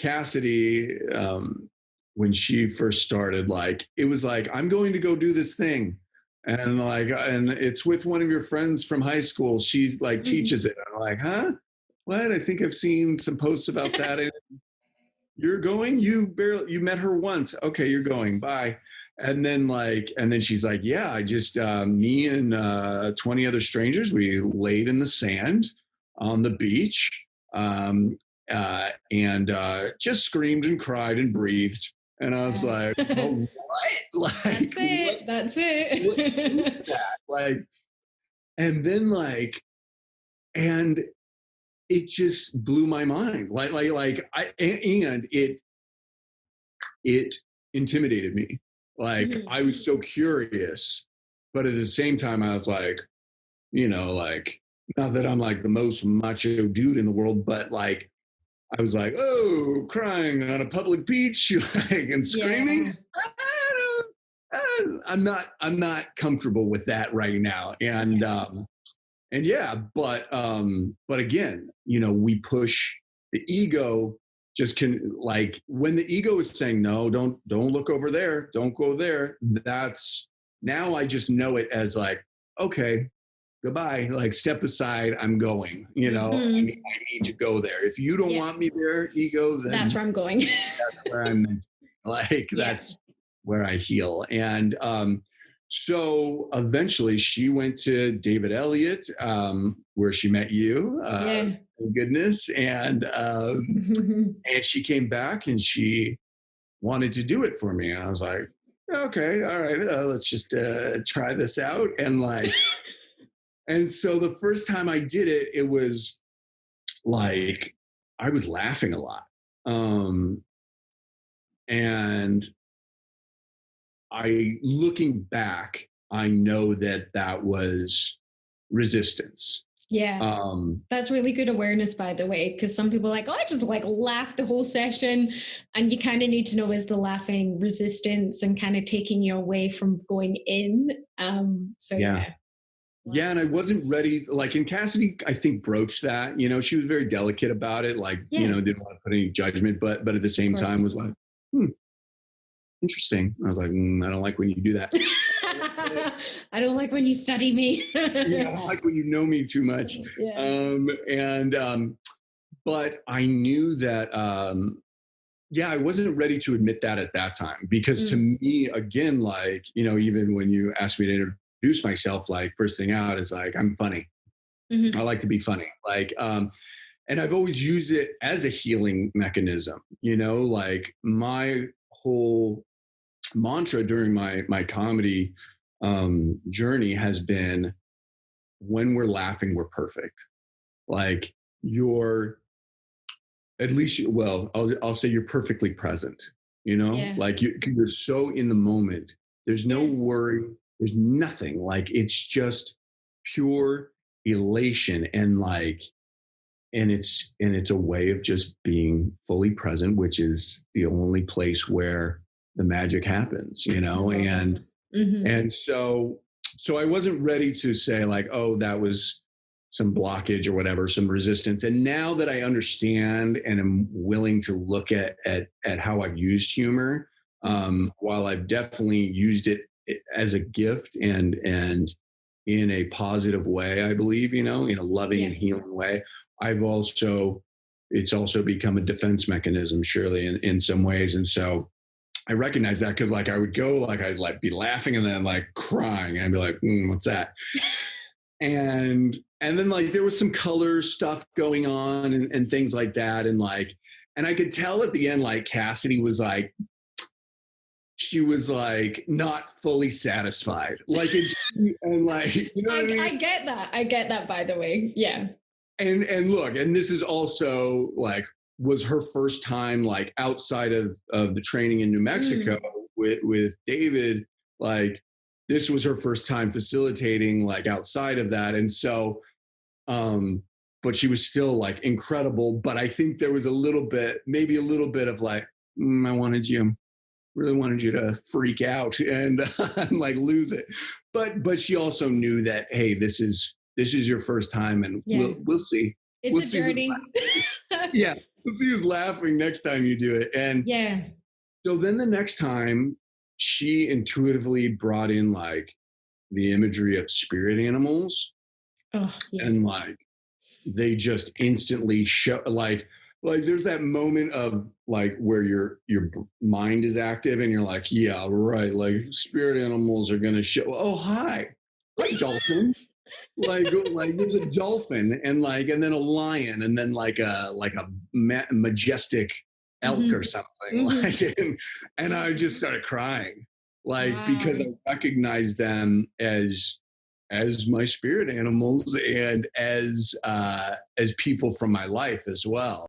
Cassidy, when she first started, like, it was like, I'm going to go do this thing. And it's with one of your friends from high school. She like teaches it. I'm like, huh? What? I think I've seen some posts about that. You're going? You met her once. Okay, you're going. Bye. And then she's like, yeah, I just, me and 20 other strangers, we laid in the sand on the beach, and just screamed and cried and breathed. And I was like, oh, what? Like, That's it. What is that? Like, and then like, and it just blew my mind. And it intimidated me. Like, I was so curious, but at the same time, I was like, like, not that I'm like the most macho dude in the world, but like, I was like, oh, crying on a public beach, like, and screaming. Yeah. I'm not comfortable with that right now. And yeah, but again, we push the ego. Just can, like, when the ego is saying no, don't look over there, don't go there. That's, now I just know it as like, okay, goodbye, like, step aside, I'm going. I need to go there. If you don't want me there, ego, then that's where I'm going. That's where I'm meant to be. Like, that's where I heal. And so eventually she went to David Elliott, where she met you. Thank goodness. And she came back and she wanted to do it for me. And I was like, okay, all right, let's just try this out. And like, and so the first time I did it, it was like, I was laughing a lot. And looking back, I know that was resistance. Yeah. That's really good awareness, by the way, because some people are like, oh, I just like laughed the whole session. And you kind of need to know, is the laughing resistance and kind of taking you away from going in? Yeah, and I wasn't ready. Like, and Cassidy, I think, broached that. She was very delicate about it. Like, didn't want to put any judgment, but at the same time was like, interesting. I was like, I don't like when you do that. I don't like when you study me. I don't like when you know me too much. But I knew that, I wasn't ready to admit that at that time, because to me, again, like, even when you asked me to introduce myself, like, first thing out is like, I'm funny. I like to be funny. Like, and I've always used it as a healing mechanism, like my whole mantra during my comedy journey has been, when we're laughing, we're perfect. Like, I'll say you're perfectly present, like you're so in the moment. There's no worry. There's nothing. Like, it's just pure elation. And like, and it's a way of just being fully present, which is the only place where the magic happens, and so I wasn't ready to say like, oh, that was some blockage or whatever, some resistance. And now that I understand and am willing to look at how I've used humor, while I've definitely used it as a gift and in a positive way, I believe, in a loving and healing way, it's also become a defense mechanism, surely, in some ways. And so I recognize that, because like I would go, like I'd like be laughing and then like crying, and I'd be like, what's that? and then like there was some color stuff going on and things like that. And like, and I could tell at the end, like Cassidy was like, she was like not fully satisfied. Like, it's, and like, what I mean? I get that, by the way. Yeah. And look, and this is also like, was her first time like outside of the training in New Mexico with David. Like, this was her first time facilitating like outside of that. And so, but she was still like incredible. But I think there was maybe a little bit of like, really wanted you to freak out and like lose it. But she also knew that, hey, this is your first time, and we'll see. It's a journey. Yeah. See who's laughing next time you do it. And Yeah. so then the next time she intuitively brought in like the imagery of spirit animals, Oh, and yes. like they just instantly show like there's that moment of like where your mind is active and you're like, yeah, right, like spirit animals are going to show, oh hi dolphin, like there's a dolphin and like and then a lion and then like a majestic elk or Hmm. something Hmm. like and I just started crying like because Wow. I recognized them as my spirit animals and as people from my life as well.